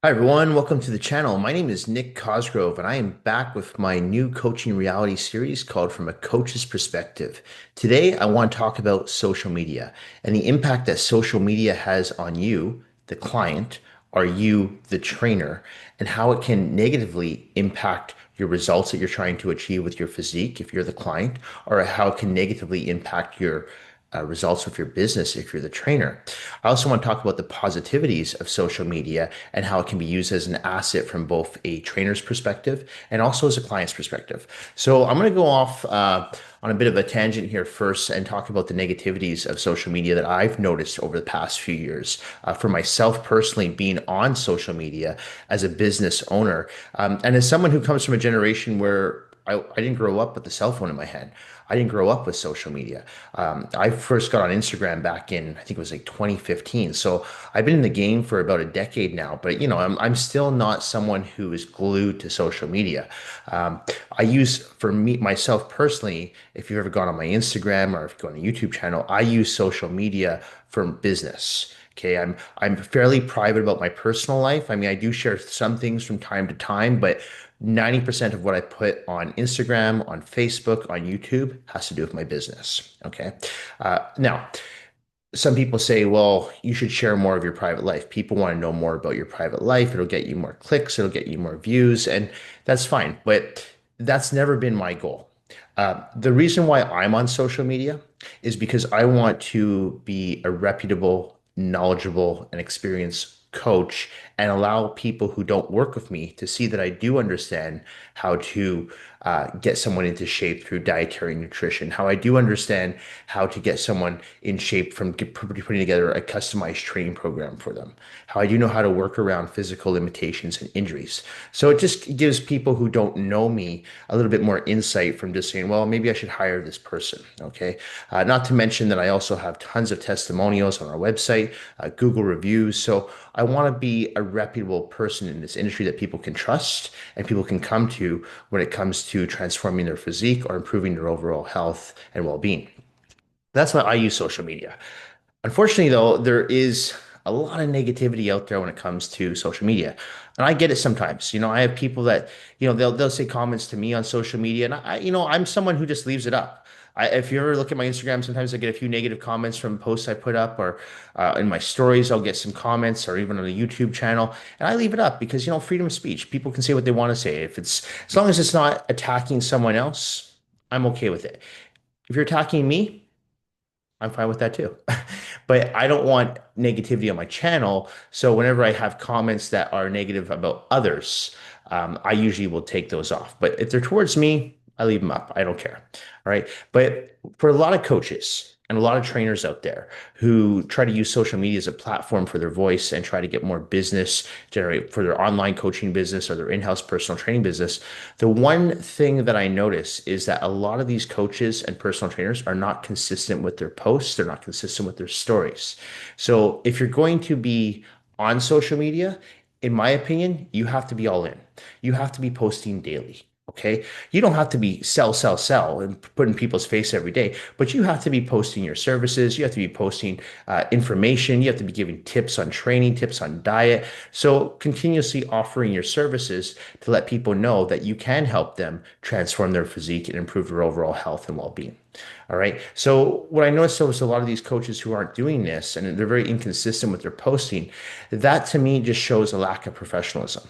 Hi everyone, welcome to the channel. My name is Nick Cosgrove, and I am back with my new coaching reality series called From a Coach's Perspective. Today, I want to talk about social media and the impact that social media has on you, the client, or you, the trainer, and how it can negatively impact your results that you're trying to achieve with your physique if you're the client, or how it can negatively impact your results with your business if you're the trainer. I also want to talk about the positivities of social media and how it can be used as an asset from both a trainer's perspective and also as a client's perspective. So I'm going to go off on a bit of a tangent here first and talk about the negativities of social media that I've noticed over the past few years. For myself personally, being on social media as a business owner, and as someone who comes from a generation where I didn't grow up with the cell phone in my hand. I didn't grow up with social media. I first got on Instagram back in, I think it was like 2015. So I've been in the game for about a decade now, but I'm still not someone who is glued to social media. Um, I use for me myself personally, if you've ever gone on my Instagram or if you go on a YouTube channel, I use social media for business. Okay, I'm fairly private about my personal life. I mean, I do share some things from time to time, but 90% of what I put on Instagram, on Facebook, on YouTube has to do with my business. Okay. Now, some people say, well, you should share more of your private life. People want to know more about your private life. It'll get you more clicks, it'll get you more views, and that's fine. But that's never been my goal. The reason why I'm on social media is because I want to be a reputable, knowledgeable, and experienced coach and allow people who don't work with me to see that I do understand how to get someone into shape through dietary nutrition, how I do understand how to get someone in shape from putting together a customized training program for them, how I do know how to work around physical limitations and injuries. So it just gives people who don't know me a little bit more insight from just saying, well, maybe I should hire this person. Okay. Not to mention that I also have tons of testimonials on our website, Google reviews. So I want to be a reputable person in this industry that people can trust and people can come to when it comes to transforming their physique or improving their overall health and well-being. That's why I use social media. Unfortunately, though, there is a lot of negativity out there when it comes to social media. And I get it sometimes. I have people that, they'll say comments to me on social media, and I'm someone who just leaves it up. If you ever look at my Instagram, sometimes I get a few negative comments from posts I put up, or in my stories, I'll get some comments, or even on a YouTube channel, and I leave it up because, freedom of speech. People can say what they want to say. If it's as long as it's not attacking someone else, I'm okay with it. If you're attacking me, I'm fine with that too. But I don't want negativity on my channel. So whenever I have comments that are negative about others, I usually will take those off. But if they're towards me, I leave them up. I don't care. All right. But for a lot of coaches and a lot of trainers out there who try to use social media as a platform for their voice and try to get more business, generate for their online coaching business or their in-house personal training business, the one thing that I notice is that a lot of these coaches and personal trainers are not consistent with their posts. They're not consistent with their stories. So if you're going to be on social media, in my opinion, you have to be all in. You have to be posting daily. Okay. You don't have to be sell, sell, sell and put in people's face every day, but you have to be posting your services. You have to be posting information. You have to be giving tips on training, tips on diet. So continuously offering your services to let people know that you can help them transform their physique and improve their overall health and well-being. All right. So what I noticed though is a lot of these coaches who aren't doing this and they're very inconsistent with their posting. That to me just shows a lack of professionalism.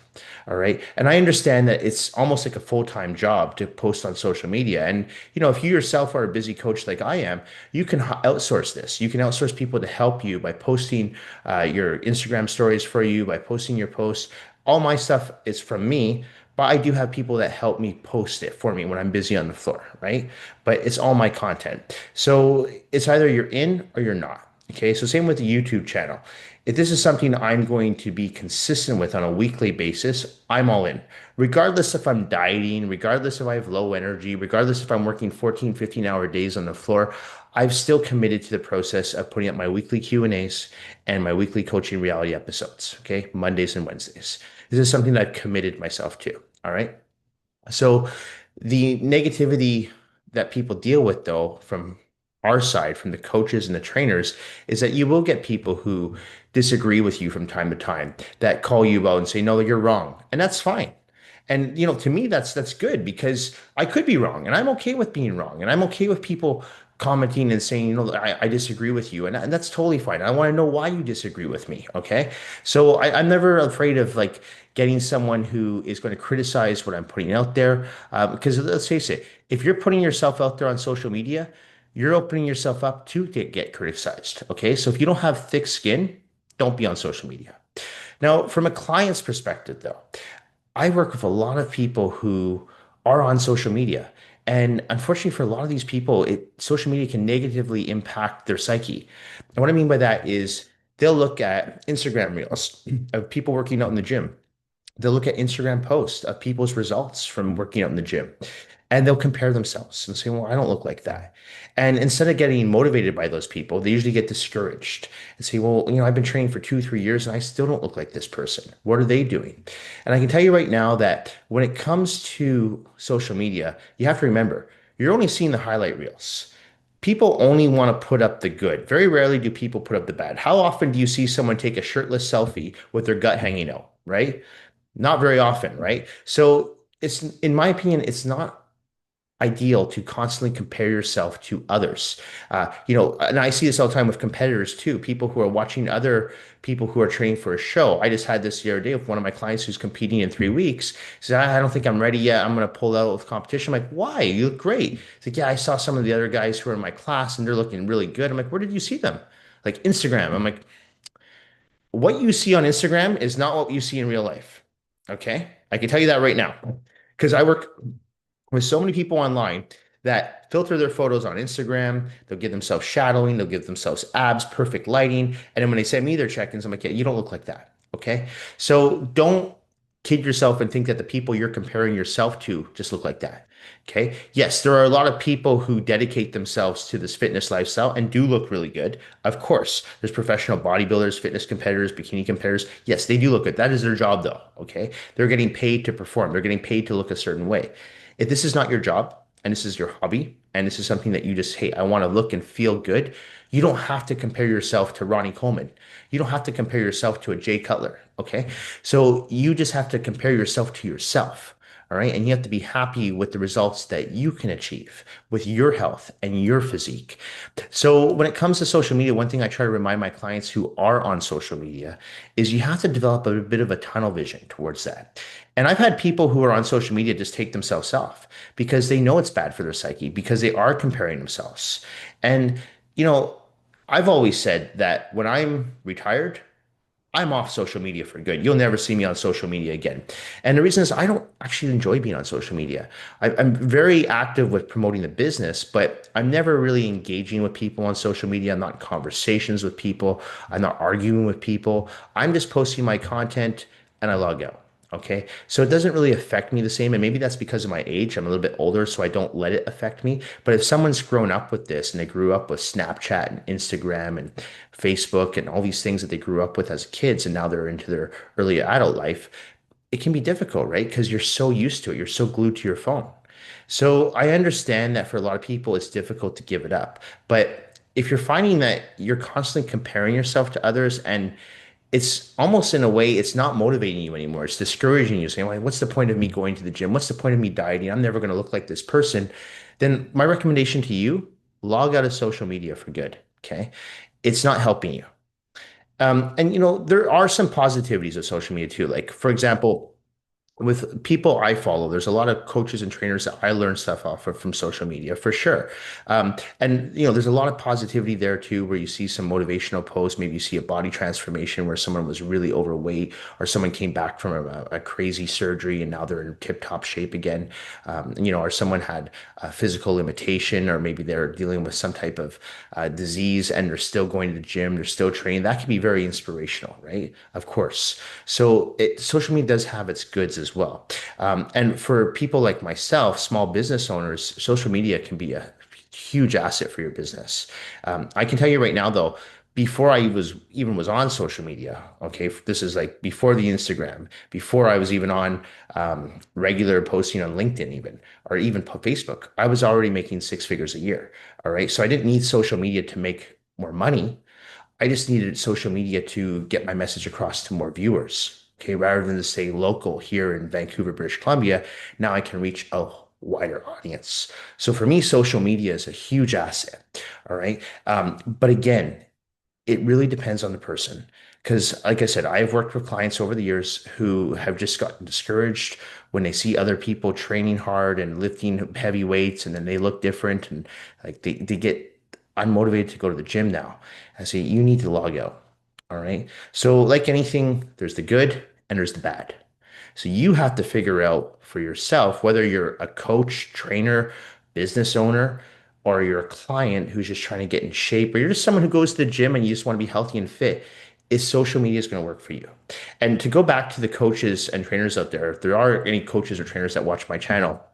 All right. And I understand that it's almost like a full-time job to post on social media. And, if you yourself are a busy coach like I am, you can outsource this. You can outsource people to help you by posting your Instagram stories for you, by posting your posts. All my stuff is from me, but I do have people that help me post it for me when I'm busy on the floor, right? But it's all my content. So it's either you're in or you're not. Okay. So same with the YouTube channel. If this is something I'm going to be consistent with on a weekly basis, I'm all in. Regardless if I'm dieting, regardless if I have low energy, regardless if I'm working 14, 15-hour days on the floor, I've still committed to the process of putting up my weekly Q&As and my weekly coaching reality episodes, okay? Mondays and Wednesdays. This is something that I've committed myself to, all right? So the negativity that people deal with though from our side, from the coaches and the trainers, is that you will get people who disagree with you from time to time that call you out and say, no, you're wrong. And that's fine. And to me, that's good because I could be wrong, and I'm okay with being wrong, and I'm okay with people commenting and saying, I disagree with you, and that's totally fine. I want to know why you disagree with me. Okay, so I'm never afraid of like getting someone who is going to criticize what I'm putting out there, because let's face it, if you're putting yourself out there on social media, you're opening yourself up to get criticized. Okay, so if you don't have thick skin, don't be on social media. Now, from a client's perspective, though, I work with a lot of people who are on social media. And unfortunately, for a lot of these people, social media can negatively impact their psyche. And what I mean by that is they'll look at Instagram reels of people working out in the gym. They'll look at Instagram posts of people's results from working out in the gym, and they'll compare themselves and say, well, I don't look like that. And instead of getting motivated by those people, they usually get discouraged and say, well, I've been training for 2, 3 years and I still don't look like this person. What are they doing? And I can tell you right now that when it comes to social media, you have to remember, you're only seeing the highlight reels. People only want to put up the good. Very rarely do people put up the bad. How often do you see someone take a shirtless selfie with their gut hanging out, right? Not very often, right? So in my opinion, it's not ideal to constantly compare yourself to others. And I see this all the time with competitors too, people who are watching other people who are training for a show. I just had this the other day with one of my clients who's competing in 3 weeks. He said, I don't think I'm ready yet. I'm going to pull out of competition. I'm like, why? You look great. He's like, yeah, I saw some of the other guys who are in my class and they're looking really good. I'm like, where did you see them? Like Instagram. I'm like, what you see on Instagram is not what you see in real life. Okay. I can tell you that right now because I work with so many people online that filter their photos on Instagram. They'll give themselves shadowing, they'll give themselves abs, perfect lighting. And then when they send me their check-ins, I'm like, yeah, you don't look like that. Okay. So don't kid yourself and think that the people you're comparing yourself to just look like that. Okay. Yes, there are a lot of people who dedicate themselves to this fitness lifestyle and do look really good. Of course, there's professional bodybuilders, fitness competitors, bikini competitors. Yes, they do look good. That is their job, though. Okay. They're getting paid to perform, they're getting paid to look a certain way. If this is not your job and this is your hobby and this is something that you just, hey, I want to look and feel good, you don't have to compare yourself to Ronnie Coleman. You don't have to compare yourself to a Jay Cutler. Okay. So you just have to compare yourself to yourself. All right. And you have to be happy with the results that you can achieve with your health and your physique. So when it comes to social media, one thing I try to remind my clients who are on social media is you have to develop a bit of a tunnel vision towards that. And I've had people who are on social media just take themselves off because they know it's bad for their psyche, because they are comparing themselves. And, you know, I've always said that when I'm retired, I'm off social media for good. You'll never see me on social media again. And the reason is I don't actually enjoy being on social media. I'm very active with promoting the business, but I'm never really engaging with people on social media. I'm not in conversations with people. I'm not arguing with people. I'm just posting my content and I log out. Okay. So it doesn't really affect me the same. And maybe that's because of my age. I'm a little bit older, so I don't let it affect me. But if someone's grown up with this and they grew up with Snapchat and Instagram and Facebook and all these things that they grew up with as kids, and now they're into their early adult life, it can be difficult, right? Because you're so used to it. You're so glued to your phone. So I understand that for a lot of people, it's difficult to give it up. But if you're finding that you're constantly comparing yourself to others and it's almost in a way, it's not motivating you anymore. It's discouraging you, saying, well, what's the point of me going to the gym? What's the point of me dieting? I'm never going to look like this person. Then my recommendation to you, log out of social media for good. Okay. It's not helping you. And there are some positivities of social media too. Like, for example, with people I follow, there's a lot of coaches and trainers that I learn stuff off of from social media for sure. And there's a lot of positivity there too, where you see some motivational posts. Maybe you see a body transformation where someone was really overweight, or someone came back from a crazy surgery and now they're in tip-top shape again. Or someone had a physical limitation, or maybe they're dealing with some type of disease and they're still going to the gym, they're still training. That can be very inspirational, right? Of course. So social media does have its goods as well. And for people like myself, small business owners, social media can be a huge asset for your business. I can tell you right now, though, before I was on social media. Okay, this is like before the Instagram, before I was even on regular posting on LinkedIn, even or even Facebook. I was already making six figures a year. All right, so I didn't need social media to make more money. I just needed social media to get my message across to more viewers. Okay, rather than to stay local here in Vancouver, British Columbia, now I can reach a wider audience. So for me, social media is a huge asset. All right. But again, it really depends on the person. Because, like I said, I've worked with clients over the years who have just gotten discouraged when they see other people training hard and lifting heavy weights, and then they look different and like they get unmotivated to go to the gym now. I say, you need to log out. All right. So, like anything, there's the good and there's the bad. So you have to figure out for yourself whether you're a coach, trainer, business owner, or you're a client who's just trying to get in shape, or you're just someone who goes to the gym and you just want to be healthy and fit, is social media is going to work for you. And to go back to the coaches and trainers out there, if there are any coaches or trainers that watch my channel,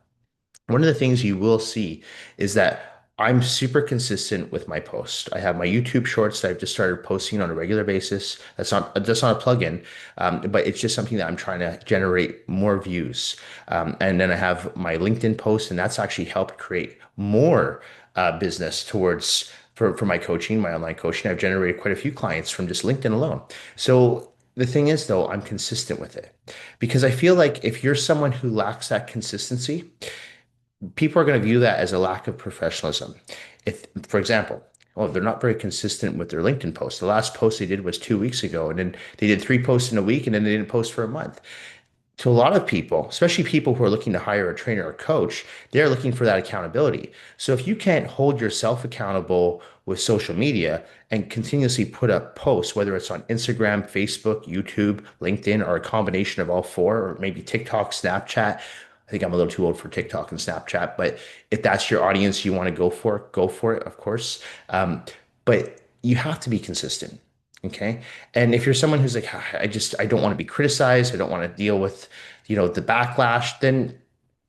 one of the things you will see is that I'm super consistent with my post. I have my YouTube shorts that I've just started posting on a regular basis. That's not a plugin, but it's just something that I'm trying to generate more views. And then I have my LinkedIn post, and that's actually helped create more business towards for my coaching, my online coaching. I've generated quite a few clients from just LinkedIn alone. So the thing is, though, I'm consistent with it because I feel like if you're someone who lacks that consistency, people are going to view that as a lack of professionalism. If, for example, oh, they're not very consistent with their LinkedIn post. The last post they did was 2 weeks ago, and then they did three posts in a week, and then they didn't post for a month. To a lot of people, especially people who are looking to hire a trainer or coach, they're looking for that accountability. So if you can't hold yourself accountable with social media and continuously put up posts, whether it's on Instagram, Facebook, YouTube, LinkedIn, or a combination of all four, or maybe TikTok, Snapchat. I think I'm a little too old for TikTok and Snapchat, but if that's your audience you want to go for it, of course. But you have to be consistent. Okay. And if you're someone who's like, "Ah, I don't want to be criticized. I don't want to deal with, the backlash," then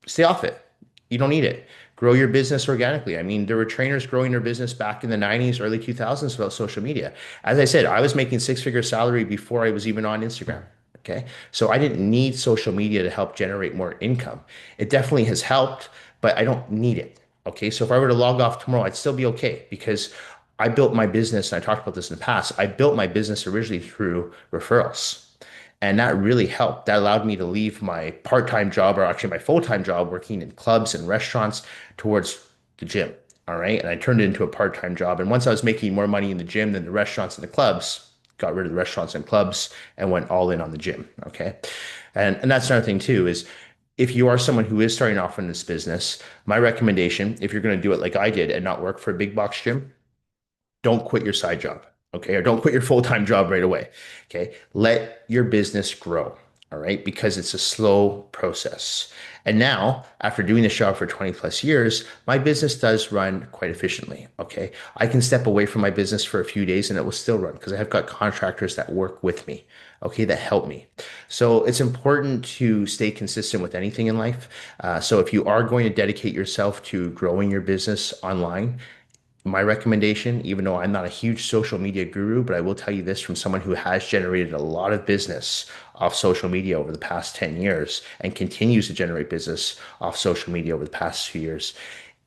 stay off it. You don't need it. Grow your business organically. I mean, there were trainers growing their business back in the 90s, early 2000s without social media. As I said, I was making six-figure salary before I was even on Instagram. Okay. So I didn't need social media to help generate more income. It definitely has helped, but I don't need it. Okay. So if I were to log off tomorrow, I'd still be okay because I built my business, and I talked about this in the past. I built my business originally through referrals. And that really helped. That allowed me to leave my part-time job, or actually my full-time job working in clubs and restaurants, towards the gym. All right. And I turned it into a part-time job. And once I was making more money in the gym than the restaurants and the clubs, got rid of the restaurants and clubs and went all in on the gym. Okay. And that's another thing too, is if you are someone who is starting off in this business, my recommendation, if you're going to do it like I did and not work for a big box gym, don't quit your side job, okay? Or don't quit your full-time job right away, okay? Let your business grow, all right? Because it's a slow process. And now, after doing this job for 20 plus years, my business does run quite efficiently, okay? I can step away from my business for a few days and it will still run because I have got contractors that work with me, okay, that help me. So it's important to stay consistent with anything in life. So if you are going to dedicate yourself to growing your business online, my recommendation, even though I'm not a huge social media guru, but I will tell you this from someone who has generated a lot of business off social media over the past 10 years and continues to generate business off social media over the past few years,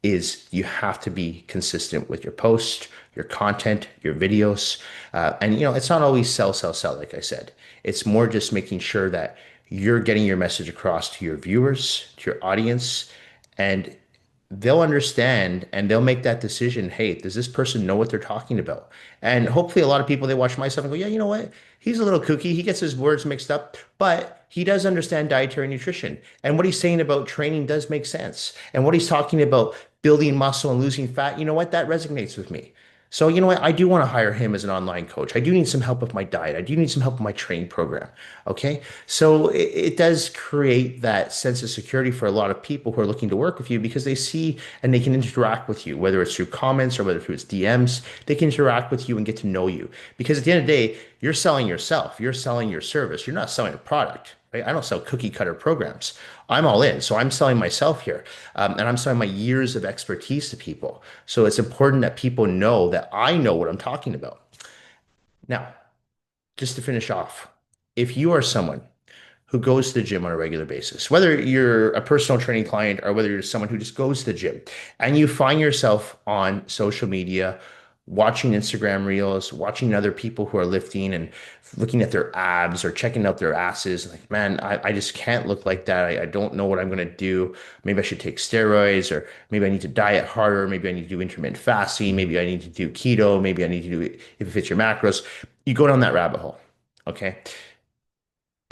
is you have to be consistent with your post, your content, your videos. And, it's not always sell, sell, sell, like I said. It's more just making sure that you're getting your message across to your viewers, to your audience, and they'll understand and they'll make that decision. Hey, does this person know what they're talking about? And hopefully, a lot of people they watch my stuff and go, yeah, you know what? He's a little kooky. He gets his words mixed up, but he does understand dietary nutrition. And what he's saying about training does make sense. And what he's talking about building muscle and losing fat, you know what? That resonates with me. So, you know what? I do want to hire him as an online coach. I do need some help with my diet. I do need some help with my training program. Okay. So it does create that sense of security for a lot of people who are looking to work with you because they see and they can interact with you, whether it's through comments or whether through its DMs, they can interact with you and get to know you. Because at the end of the day, you're selling yourself, you're selling your service, you're not selling a product. Right? I don't sell cookie cutter programs. I'm all in. So I'm selling myself here. And I'm selling my years of expertise to people. So it's important that people know that I know what I'm talking about. Now, just to finish off, if you are someone who goes to the gym on a regular basis, whether you're a personal training client or whether you're someone who just goes to the gym, and you find yourself on social media watching Instagram reels, watching other people who are lifting and looking at their abs or checking out their asses, like, man, I just can't look like that. I don't know what I'm going to do. Maybe I should take steroids, or maybe I need to diet harder. Maybe I need to do intermittent fasting. Maybe I need to do keto. Maybe I need to do it if it fits your macros. You go down that rabbit hole. Okay,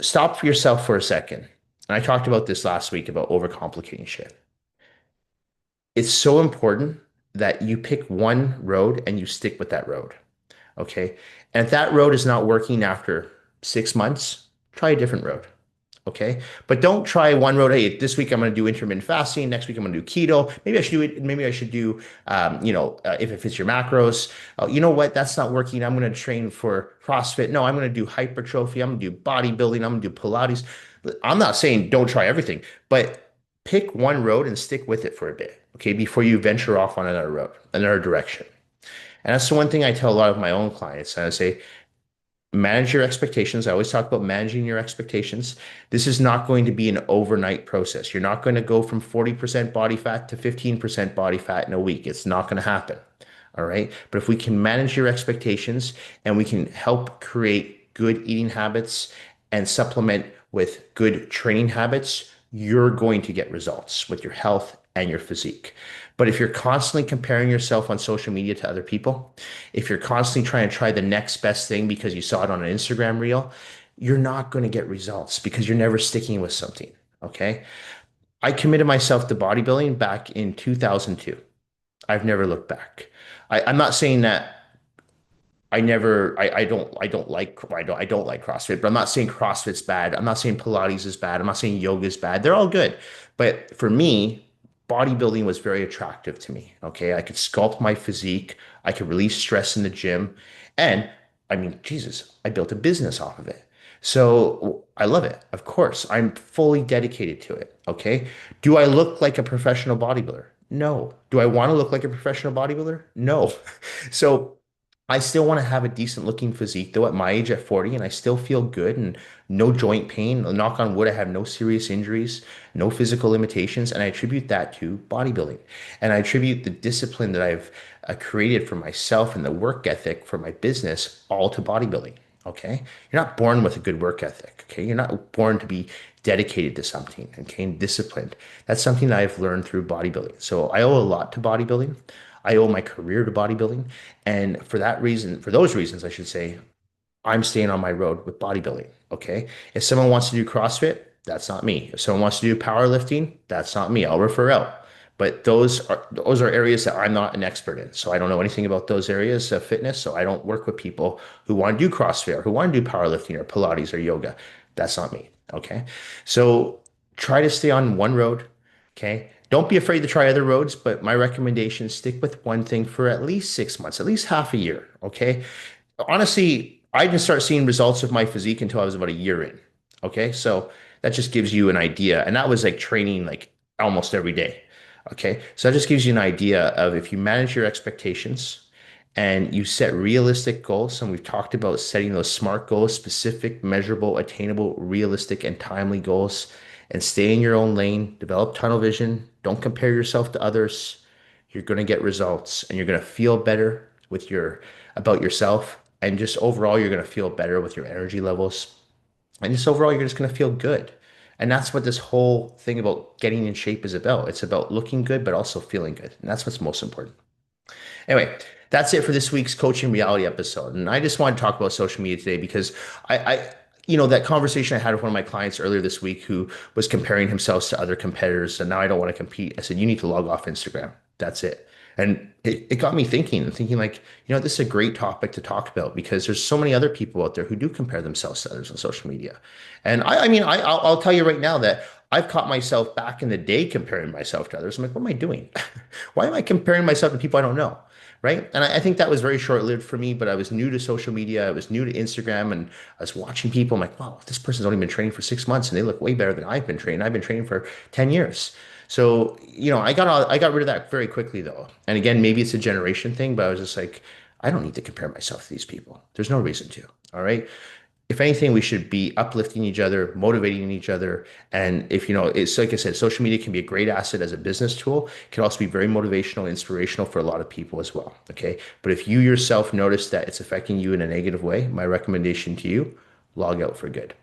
stop for yourself for a second. And I talked about this last week about overcomplicating shit. It's so important that you pick one road and you stick with that road. Okay. And if that road is not working after 6 months, try a different road. Okay. But don't try one road. Hey, this week I'm going to do intermittent fasting. Next week I'm going to do keto. Maybe I should do it. Maybe I should do, if it fits your macros. You know what? That's not working. I'm going to train for CrossFit. No, I'm going to do hypertrophy. I'm going to do bodybuilding. I'm going to do Pilates. I'm not saying don't try everything, but pick one road and stick with it for a bit. Okay. Before you venture off on another road, another direction. And that's the one thing I tell a lot of my own clients. And I say, manage your expectations. I always talk about managing your expectations. This is not going to be an overnight process. You're not going to go from 40% body fat to 15% body fat in a week. It's not going to happen. All right. But if we can manage your expectations and we can help create good eating habits and supplement with good training habits, you're going to get results with your health and your physique. But if you're constantly comparing yourself on social media to other people, if you're constantly trying to try the next best thing because you saw it on an Instagram reel, you're not going to get results because you're never sticking with something. Okay. I committed myself to bodybuilding back in 2002. I've never looked back. I'm not saying that I don't like CrossFit, but I'm not saying CrossFit's bad. I'm not saying Pilates is bad. I'm not saying yoga is bad. They're all good. But for me, bodybuilding was very attractive to me. Okay. I could sculpt my physique. I could release stress in the gym. And I mean, Jesus, I built a business off of it. So I love it. Of course, I'm fully dedicated to it. Okay. Do I look like a professional bodybuilder? No. Do I want to look like a professional bodybuilder? No. So I still want to have a decent looking physique though at my age at 40, and I still feel good and no joint pain. Knock on wood, I have no serious injuries, no physical limitations, and I attribute that to bodybuilding. And I attribute the discipline that I've created for myself and the work ethic for my business all to bodybuilding. Okay. You're not born with a good work ethic. Okay. You're not born to be dedicated to something, okay, and disciplined. That's something that I've learned through bodybuilding. So I owe a lot to bodybuilding. I owe my career to bodybuilding. And for that reason, for those reasons, I should say, I'm staying on my road with bodybuilding. Okay. If someone wants to do CrossFit, that's not me. If someone wants to do powerlifting, that's not me. I'll refer out. But those are areas that I'm not an expert in. So I don't know anything about those areas of fitness. So I don't work with people who want to do CrossFit or who want to do powerlifting or Pilates or yoga. That's not me. Okay. So try to stay on one road. Okay. Don't be afraid to try other roads, but my recommendation is stick with one thing for at least 6 months, at least half a year. Okay. Honestly, I didn't start seeing results of my physique until I was about a year in. Okay. So that just gives you an idea. And that was like training like almost every day. Okay. So that just gives you an idea of if you manage your expectations and you set realistic goals. And we've talked about setting those SMART goals, specific, measurable, attainable, realistic, and timely goals, and stay in your own lane, develop tunnel vision. Don't compare yourself to others. You're going to get results and you're going to feel better with your about yourself. And just overall, you're going to feel better with your energy levels. And just overall, you're just going to feel good. And that's what this whole thing about getting in shape is about. It's about looking good, but also feeling good. And that's what's most important. Anyway, that's it for this week's coaching reality episode. And I just want to talk about social media today because that conversation I had with one of my clients earlier this week who was comparing himself to other competitors, and now I don't want to compete. I said, you need to log off Instagram. That's it. And it got me thinking and thinking like, this is a great topic to talk about because there's so many other people out there who do compare themselves to others on social media. And I'll tell you right now that I've caught myself back in the day comparing myself to others. I'm like, what am I doing? Why am I comparing myself to people I don't know? Right. And I think that was very short lived for me, but I was new to social media. I was new to Instagram and I was watching people. I'm like, wow, this person's only been training for 6 months and they look way better than I've been training. I've been training for 10 years. So, I got rid of that very quickly though. And again, maybe it's a generation thing, but I was just like, I don't need to compare myself to these people. There's no reason to. All right. If anything, we should be uplifting each other, motivating each other. And if you know, it's like I said, social media can be a great asset as a business tool. It can also be very motivational, inspirational for a lot of people as well. Okay. But if you yourself notice that it's affecting you in a negative way, my recommendation to you, log out for good.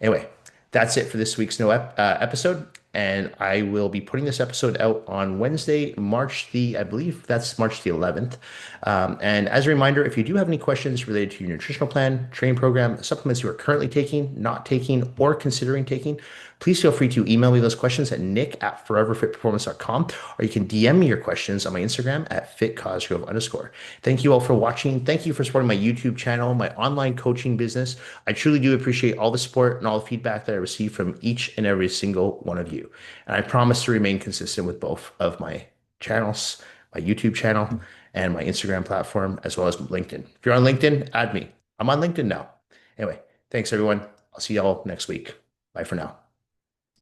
Anyway, that's it for this week's episode. And I will be putting this episode out on Wednesday, I believe that's March the 11th. And as a reminder, if you do have any questions related to your nutritional plan, training program, supplements you are currently taking, not taking, or considering taking, please feel free to email me those questions at nick@foreverfitperformance.com, or you can DM me your questions on my Instagram at fitcosgrove_. Thank you all for watching. Thank you for supporting my YouTube channel, my online coaching business. I truly do appreciate all the support and all the feedback that I receive from each and every single one of you. And I promise to remain consistent with both of my channels, my YouTube channel and my Instagram platform, as well as LinkedIn. If you're on LinkedIn, add me. I'm on LinkedIn now. Anyway, thanks everyone. I'll see y'all next week. Bye for now.